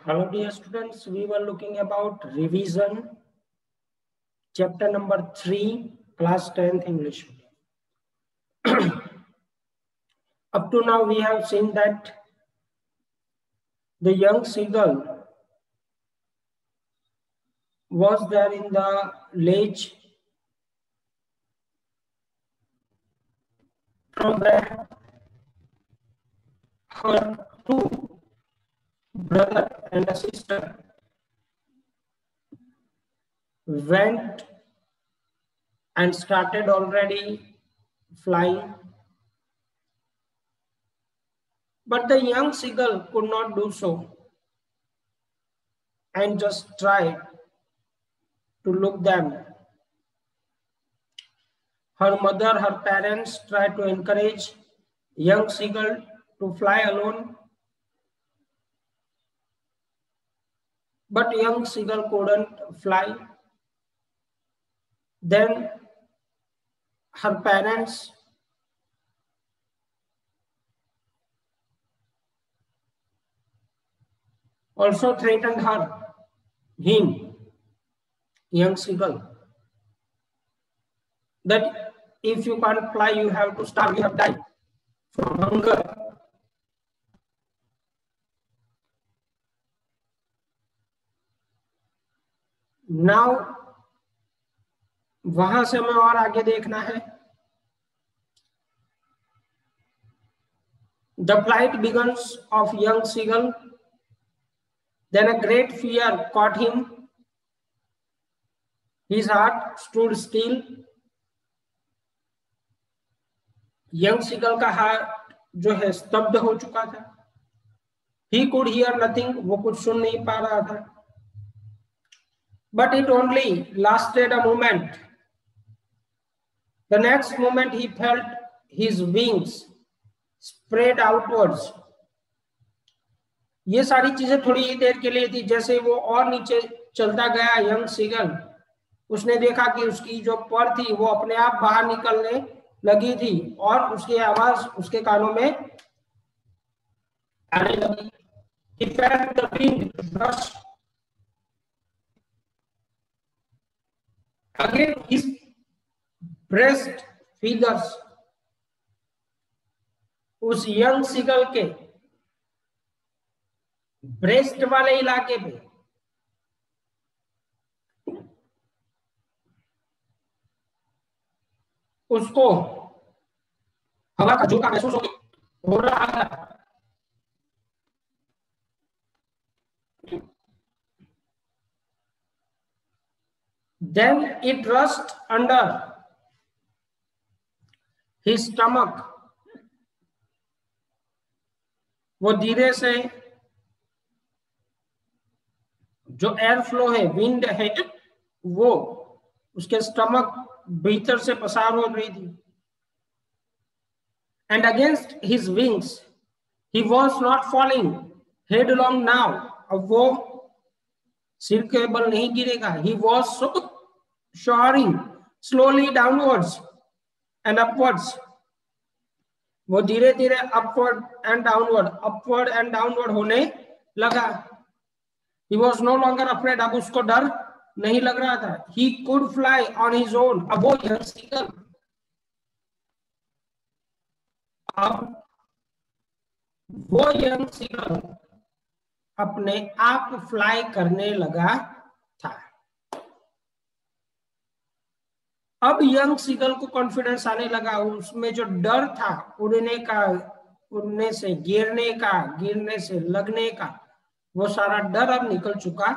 Hello dear students, we were looking about revision, chapter number 3, class 10th English. Up to now we have seen that the young seagull was there in the lake from where her two brother and a sister went and started already flying, but the young seagull could not do so and just tried to look them. Her mother, her parents tried to encourage young seagull to fly alone, but young seagull couldn't fly. Then her parents also threatened him, young seagull, that if you can't fly, you have to starve, you have died from hunger. Now वहां से हमें और आगे देखना है. The flight begins of young seagull. Then a great fear caught him. His heart stood still. Young seagull का heart जो है स्तब्ध हो चुका था. He could hear nothing. वो कुछ सुन नहीं पा रहा था. But it only lasted a moment. The next moment he felt his wings spread outwards. ये सारी चीजें थोड़ी ही देर के लिए थी. जैसे वो और नीचे चलता गया यंग सीगल, उसने देखा कि उसकी जो पर थी वो अपने आप बाहर निकलने लगी थी और उसकी आवाज उसके कानों में आने लगी. He felt the wind rush against his breast feathers. उस यंग सीगल के ब्रेस्ट वाले इलाके पे उसको हवा का झोंका महसूस हो रहा था. Then it rushed under his stomach. वो धीरे से जो एयर फ्लो है, विंड है, वो उसके स्टमक भीतर से पसार हो रही थी. And against his wings, he was not falling headlong now. अब वो सिर के बल नहीं गिरेगा. He was soaring slowly downwards and upwards. वो धीरे धीरे upward and downward होने लगा. He was no longer afraid. अब उसको डर नहीं लग रहा था. He could fly on his own. अब वो young seagull अपने आप फ्लाई करने लगा था. अब यंग सीगल को कॉन्फिडेंस आने लगा. उसमें जो डर था उड़ने का, उड़ने से गिरने से लगने का, वो सारा डर अब निकल चुका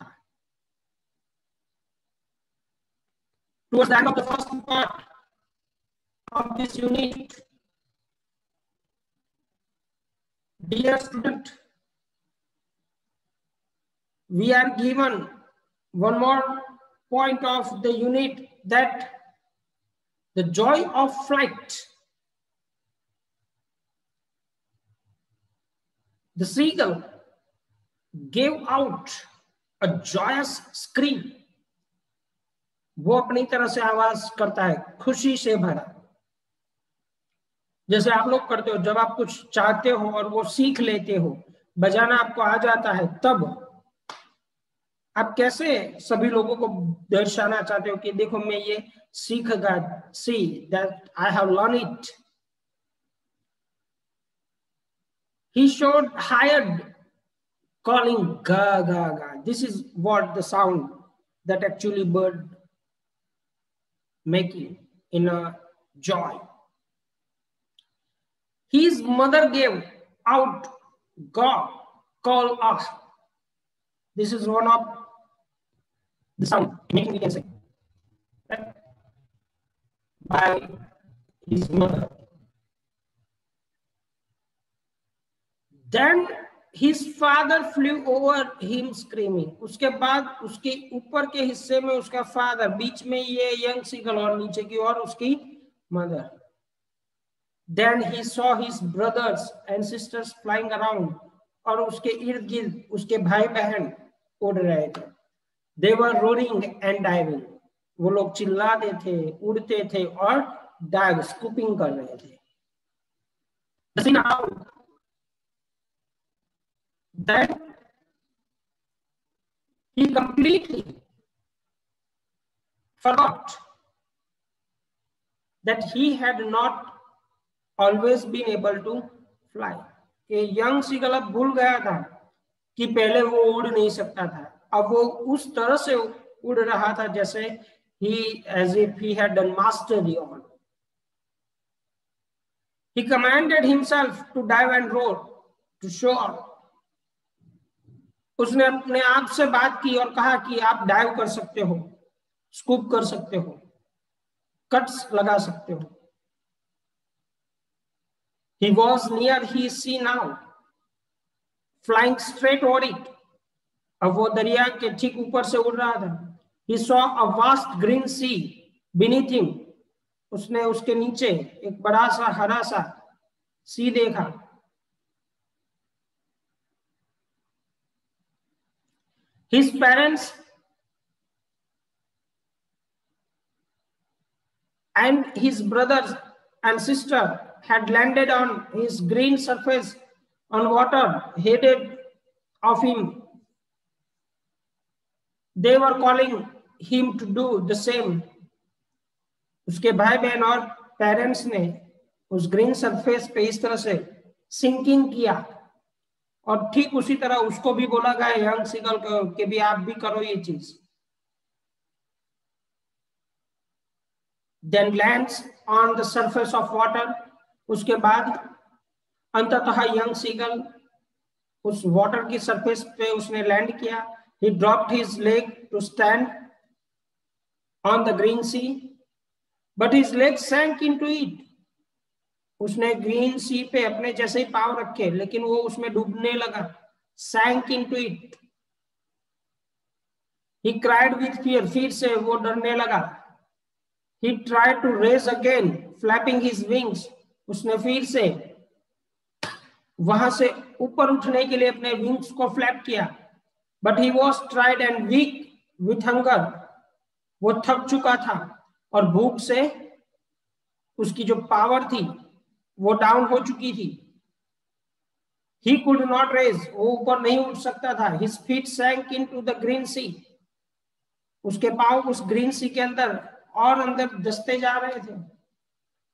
था. Towards the end of the first part of this unit, dear student, we are given one more point of the unit, that the joy of flight. The seagull gave out a joyous scream. वो अपनी तरह से आवाज करता है, खुशी से भरा. जैसे आप लोग करते हो जब आप कुछ चाहते हो और वो सीख लेते हो, बजाना आपको आ जाता है, तब आप कैसे सभी लोगों को दर्शाना चाहते हो कि देखो मैं ये सीख गया, see that I have learn it. He showed hired calling ga ga ga. This is what the sound that actually bird making in a joy. His mother gave out God call us. This is one of the sound making we can say right? By his mother. Then his father flew over him screaming. उसके बाद उसके ऊपर के हिस्से में उसका father, बीच में ये यंग सीगल और नीचे की ओर उसकी mother. Then he saw his brothers and sisters flying around. और उसके इर्द गिर्द उसके भाई बहन उड़ रहे थे। They were roaring and diving. वो लोग चिल्लाते थे, उड़ते थे और डाइव स्कूपिंग कर रहे थे। Then he completely forgot that he had not always been able to fly. कि यंग सीगल अब भूल गया था कि पहले वो उड़ नहीं सकता था, अब वो उस तरह से उड़ रहा था जैसे as if he had done mastery on. He commanded himself to dive and roar to shore. उसने अपने आप से बात की और कहा कि आप डाइव कर सकते हो, स्कूप कर सकते हो, कट्स लगा सकते हो। He was near his sea now, flying straight over it. अब वो दरिया के ठीक ऊपर से उड़ रहा था। He saw a vast green sea beneath him. उसने उसके नीचे एक बड़ा सा हरा सा सी देखा। His parents and his brothers and sister had landed on his green surface on water ahead of him. They were calling him to do the same. उसके भाई बहन और पेरेंट्स ने उस ग्रीन सरफेस पे इस तरह से सिंकिंग किया और ठीक उसी तरह उसको भी बोला गया यंग सीगल को कि भी आप भी करो ये चीज। Then lands on the surface of water. उसके बाद अंततः यंग सीगल उस वाटर की सरफेस पे उसने लैंड किया। He dropped his leg to stand on the green sea, but his legs sank into it. उसने ग्रीन सी पे अपने जैसे ही पांव रखे लेकिन वो उसमें डूबने लगा। Sank into it. He cried with fear. फिर से वो डरने लगा। He tried to raise again, flapping his wings. उसने फिर से वहां से ऊपर उठने के लिए अपने विंग्स को फ्लैप किया। But he was tired and weak with hunger. वो थक चुका था और भूख से उसकी जो पावर थी वो डाउन हो चुकी थी। He could not raise. वो ऊपर नहीं उठ सकता था। His feet sank into the green sea. उसके पांव उस ग्रीन सी के अंदर और अंदर दसते जा रहे थे।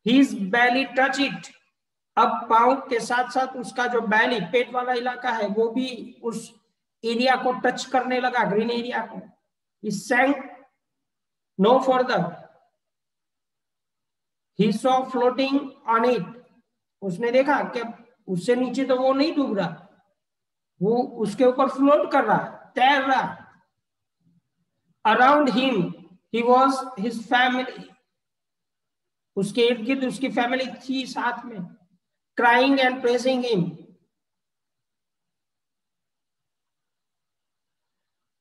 His belly touched it. अब पांव के साथ साथ उसका जो बैली पेट वाला इलाका है वो भी उस एरिया को टच करने लगा, ग्रीन एरिया को। He sank no further. He saw floating on it. उसने देखा कि उससे नीचे तो वो नहीं डूब रहा, वो उसके ऊपर फ्लोट कर रहा, तैर रहा। Around him he was his family. उसके इर्द गिर्द उसकी फैमिली थी साथ में, crying and praising him.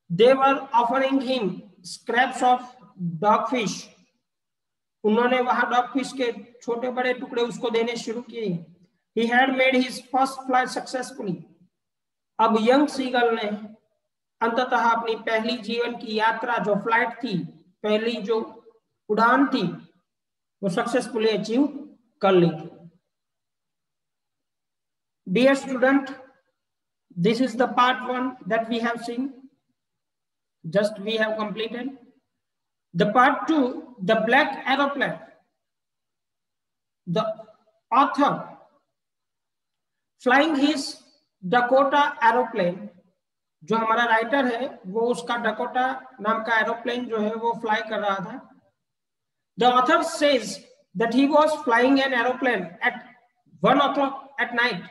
They were offering him scraps of dogfish. उन्होंने वहां डॉगफिश के छोटे बड़े टुकड़े उसको देने शुरू किए। He had made his first flight successfully. अब यंग सीगल ने अंततः अपनी पहली जीवन की यात्रा जो फ्लाइट थी, पहली जो उड़ान थी, वो सक्सेसफुली अचीव कर ली थी। Dear student, This is the part 1 that we have seen. Just we have completed. The part 2, the black aeroplane. The author flying his Dakota aeroplane. जो हमारा राइटर है वो उसका डकोटा नाम का एरोप्लेन जो है वो फ्लाई कर रहा था. The author says that he was flying an aeroplane at 1 o'clock at night.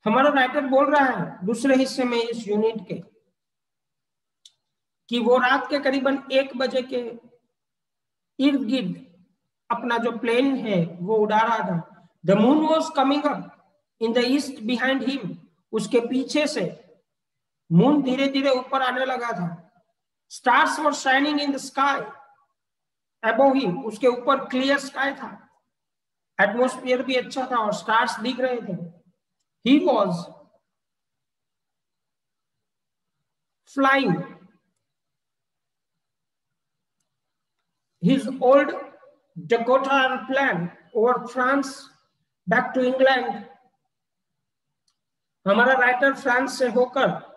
हमारा राइटर बोल रहा है दूसरे हिस्से में इस यूनिट के कि वो रात के करीबन 1 बजे के इर्द गिर्द अपना जो प्लेन है वो उड़ा रहा था. The moon was coming up in the east behind him. उसके पीछे से मून धीरे धीरे ऊपर आने लगा था. Stars were shining in the sky above him. उसके ऊपर क्लियर स्काई था, एटमॉस्फेयर भी अच्छा था और स्टार्स दिख रहे थे. He was flying his old Dakota airplane over France back to England. हमारा राइटर फ्रांस से होकर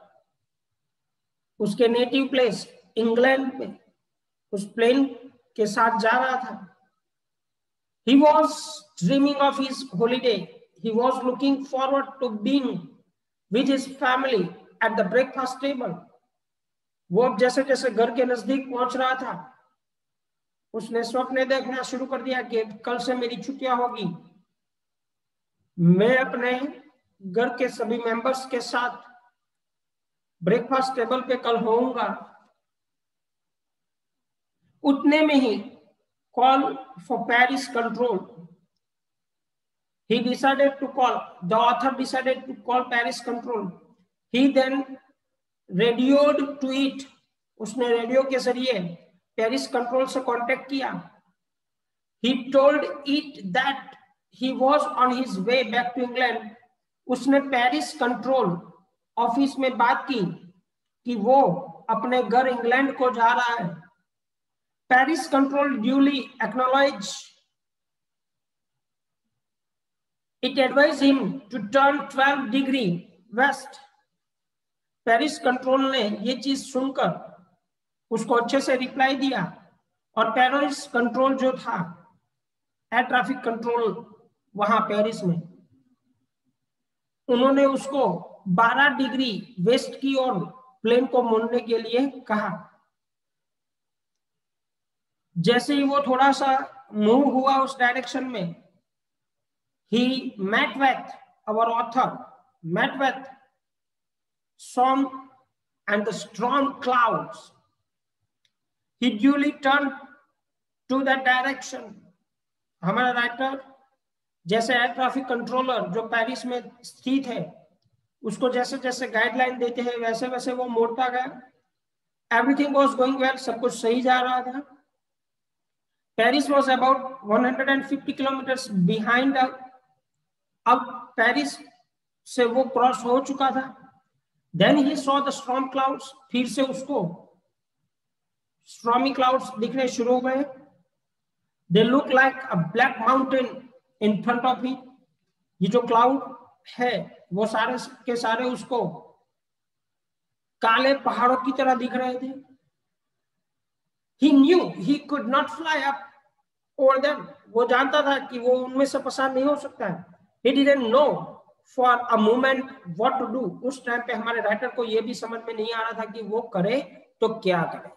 उसके नेटिव प्लेस इंग्लैंड में उस प्लेन के साथ जा रहा था. He was dreaming of his holiday. He was looking forward to being with his family at the breakfast table. वो अब जैसे जैसे घर के नजदीक पहुंच रहा था उसने स्वप्न देखना शुरू कर दिया कि कल से मेरी छुट्टियां होगी, मैं अपने घर के सभी मेंबर्स के साथ ब्रेकफास्ट टेबल पे कल होऊंगा. उतने में ही call for Paris control. He decided to call, the author decided to call Paris control. He then radioed to it. उसने रेडियो के जरिए पेरिस कंट्रोल से कांटेक्ट किया. He told it that he was on his way back to England. उसने Paris control office में बात की कि वो अपने घर इंग्लैंड को जा रहा है. Paris control duly acknowledge it advise him to turn 12 degree west. Paris control ने ये चीज सुनकर उसको अच्छे से रिप्लाई दिया और पेरिस कंट्रोल जो था एयर ट्रैफिक कंट्रोल वहां पेरिस में, उन्होंने उसको 12 डिग्री वेस्ट की ओर प्लेन को मोड़ने के लिए कहा. जैसे ही वो थोड़ा सा मूव हुआ उस डायरेक्शन में, he met with, our author met with storm and the storm clouds. He duly turned to that direction. हमारा राइटर जैसे एयर ट्रैफिक कंट्रोलर जो पेरिस में स्थित है उसको जैसे जैसे गाइडलाइन देते हैं वैसे वैसे वो मोड़ता गया. एवरीथिंग वाज गोइंग वेल, सब कुछ सही जा रहा था. Paris was about 150 kilometres behind. अब पेरिस से वो क्रॉस हो चुका था. Then he saw the storm clouds. फिर से उसको स्टॉर्मी क्लाउड्स दिखने शुरू हो गए. They look like a black mountain in front of him. ये जो क्लाउड है वो सारे के सारे उसको काले पहाड़ों की तरह दिख रहे थे. He knew he could not fly up over them. वो जानता था कि वो उनमें से पसार नहीं हो सकता है. He didn't know for a moment what to do. उस टाइम पे हमारे राइटर को ये भी समझ में नहीं आ रहा था कि वो करे तो क्या करे.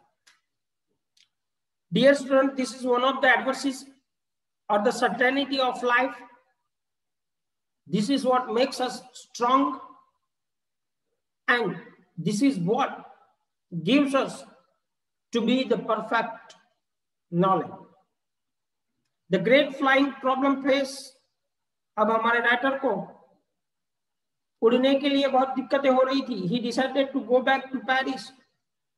Dear student, this is one of the adversities or the certainty of life. This is what makes us strong, and this is what gives us to be the perfect knowledge. The great flying problem face. अब हमारे writer को उड़ने के लिए बहुत दिक्कतें हो रही थी. He decided to go back to Paris.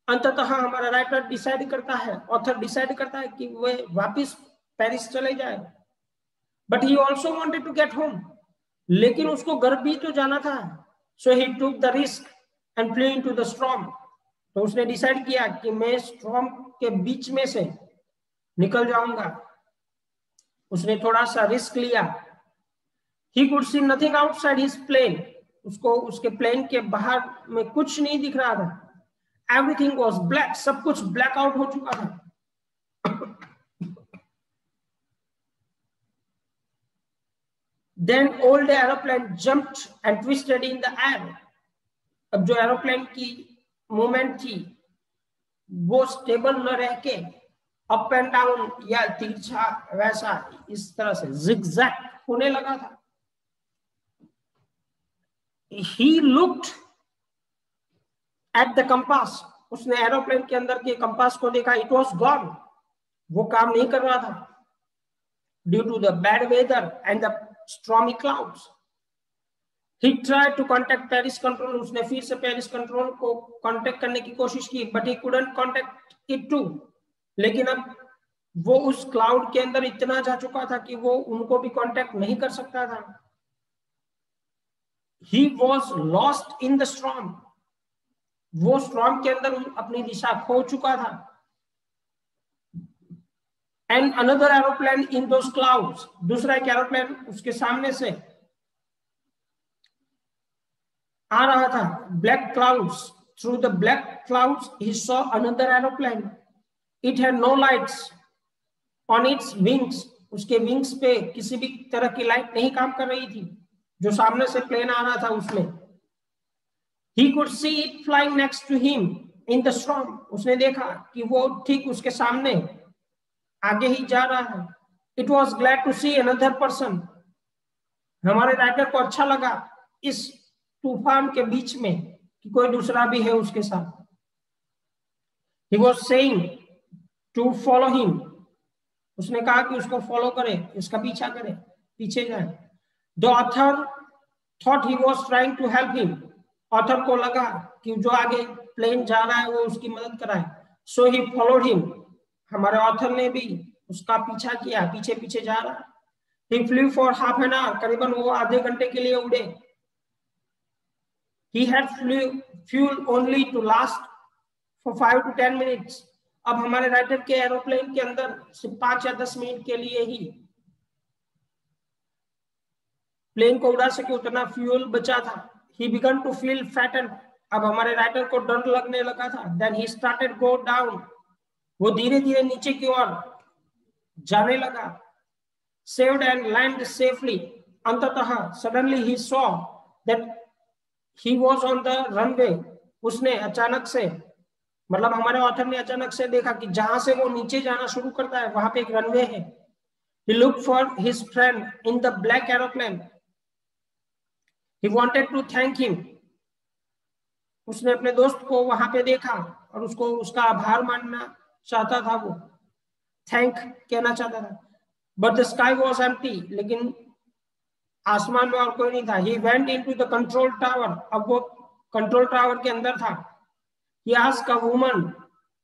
अंततः हमारा राइटर डिसाइड करता है, ऑथर डिसाइड करता है कि वह वापिस पेरिस चले जाए. But he also wanted to get home. लेकिन उसको घर भी तो जाना था. So he took the risk and flew into the storm. तो उसने डिसाइड किया कि मैं स्टॉर्म के बीच में से निकल जाऊंगा. उसने थोड़ा सा रिस्क लिया. He could see nothing outside his plane. उसको उसके प्लेन के बाहर में कुछ नहीं दिख रहा था. एवरीथिंग वॉज ब्लैक, सब कुछ ब्लैक आउट हो चुका था. Then old aeroplane jumped and twisted in the air. अब जो एरोप्लेन की मूवमेंट थी वो स्टेबल न रह के अप एंड डाउन या तिरछा वैसा इस तरह से जिगजैग होने लगा था. He looked at the compass. उसने एरोप्लेन के अंदर के कंपास को देखा. It was gone. वो काम नहीं कर रहा था. Due to the bad weather and the stormy clouds. He tried to contact Paris control. उसने फिर से पेरिस कंट्रोल को कांटेक्ट करने की कोशिश की, but he couldn't contact it too. लेकिन अब वो उस क्लाउड के अंदर इतना जा चुका था कि वो उनको भी कांटेक्ट नहीं कर सकता था. He was lost in the storm. वो स्टॉर्म के अंदर अपनी दिशा खो चुका था. And another aeroplane in those clouds. दूसरा एक एरोप्लेन उसके सामने से आ रहा था. Black clouds. Through the black clouds, he saw another aeroplane. It had no lights on its wings. उसके विंग्स पे किसी भी तरह की लाइट नहीं काम कर रही थी. जो सामने से प्लेन आ रहा था उसमें he could see it flying next to him in the storm. उसने देखा कि वो ठीक उसके सामने आगे ही जा रहा है. It was glad to see another person. हमारे राइटर को अच्छा लगा इस तूफान के बीच में कि कोई दूसरा भी है उसके साथ. He was saying to follow him. उसने कहा कि उसको फॉलो करे, इसका पीछा करे, पीछे जाए. The author thought he was trying to help him. Author को लगा कि जो आगे प्लेन जा रहा है वो उसकी मदद कराए. So he followed him. हमारे ऑथर ने भी उसका पीछा किया, पीछे पीछे जा रहा. He flew for half an hour. करीबन वो आधे घंटे के लिए उड़े. He had fuel only to last for 5 to 10 minutes. अब हमारे राइटर के एरोप्लेन के अंदर सिर्फ 5 या 10 मिनट के लिए ही प्लेन को उड़ा सके उतना फ्यूल बचा था. He began to feel fattened. अब हमारे राइटर को डर लगने लगा था. Then he started go down. वो धीरे धीरे नीचे की ओर जाने लगा. Saved and landed safely. अंततः suddenly he saw that he was on the runway. उसने अचानक से मतलब हमारे ऑथर ने अचानक से देखा कि जहां से वो नीचे जाना शुरू करता है वहां पे एक रनवे है. He looked for his friend in the black aeroplane. He wanted to thank him. उसने अपने दोस्त को वहां पे देखा और उसको उसका आभार मानना चाहता था. वो थैंक कहना चाहता था. But the sky was empty. लेकिन आसमान में और कोई नहीं था. He went into the control tower. अब वो कंट्रोल टावर के अंदर था. He asked a woman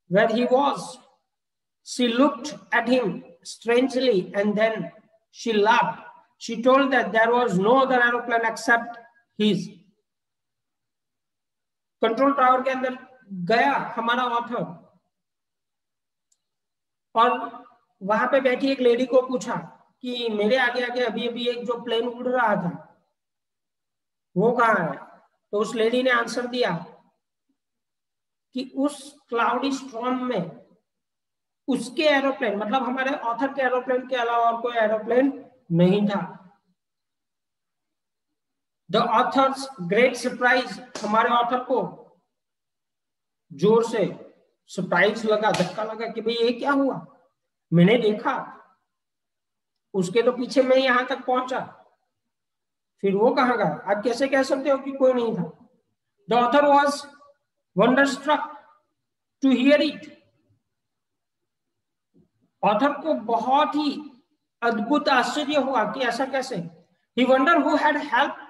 where he was. She looked at him strangely and then she laughed. She told that there was no other aeroplane except his. Control tower के अंदर गया हमारा author और वहां पे बैठी एक लेडी को पूछा कि मेरे आगे आगे अभी अभी एक जो प्लेन उड़ रहा था वो कहाँ है. तो उस लेडी ने आंसर दिया कि उस क्लाउडी स्टॉर्म में उसके एरोप्लेन मतलब हमारे ऑथर के एरोप्लेन के अलावा और कोई एरोप्लेन नहीं था. The author's great surprise. हमारे ऑथर को जोर से सरप्राइज लगा, धक्का लगा कि भाई ये क्या हुआ. मैंने देखा उसके तो पीछे मैं यहां तक पहुंचा, फिर वो कहां गया. आप कैसे कह सकते हो कि कोई नहीं था. The author was wonderstruck to hear it. Author को बहुत ही अद्भुत आश्चर्य हुआ कि ऐसा कैसे. He wondered who had helped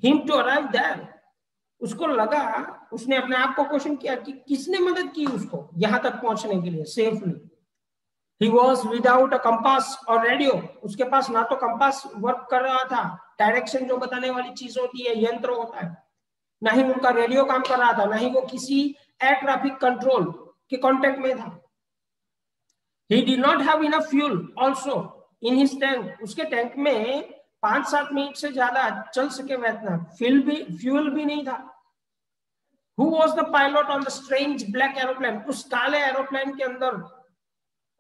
him to arrive there. उसको लगा, उसने अपने आप को क्वेश्चन किया कि किसने मदद की उसको यहां तक पहुंचने के लिए safely. He was without a compass or radio. उसके पास ना तो कंपास वर्क कर रहा था, डायरेक्शन जो बताने वाली चीज होती है, यंत्र होता है, ना ही उनका रेडियो काम कर रहा था, ना ही वो किसी एयर ट्रैफिक कंट्रोल के कांटेक्ट में था. He did not have enough fuel also in his tank. उसके टैंक में 5-7 मिनट से ज्यादा चल सके वैतना फ्यूल भी नहीं था। Who was the pilot on the strange black aeroplane? उस काले एरोप्लेन के अंदर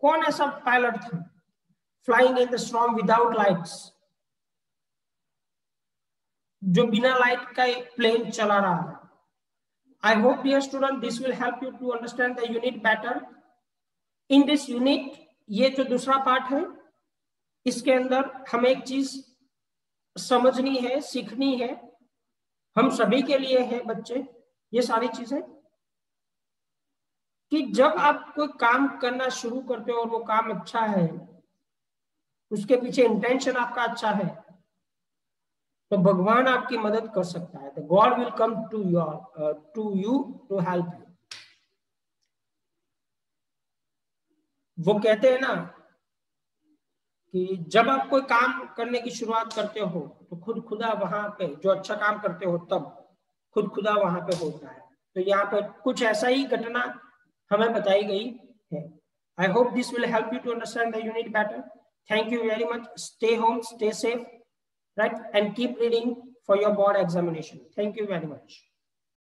कौन ऐसा पायलट था? Flying in the storm without lights, जो बिना लाइट का प्लेन चला रहा है। I hope dear student this will help you to understand the unit better. In this unit, ये जो दूसरा पार्ट है, इसके अंदर हमें एक चीज समझनी है, सीखनी है, हम सभी के लिए है बच्चे, ये सारी चीजें कि जब आप कोई काम करना शुरू करते हो और वो काम अच्छा है, उसके पीछे इंटेंशन आपका अच्छा है, तो भगवान आपकी मदद कर सकता है। The God will come to you to help you. वो कहते हैं ना कि जब आप कोई काम करने की शुरुआत करते हो तो खुद खुदा वहां पे, जो अच्छा काम करते हो तब खुद खुदा वहां पे होता है। तो यहाँ पे कुछ ऐसा ही घटना हमें बताई गई है। I hope this will help you to understand the unit better. Thank you very much. Stay home, stay safe, right? And keep reading for your board examination. Thank you very much.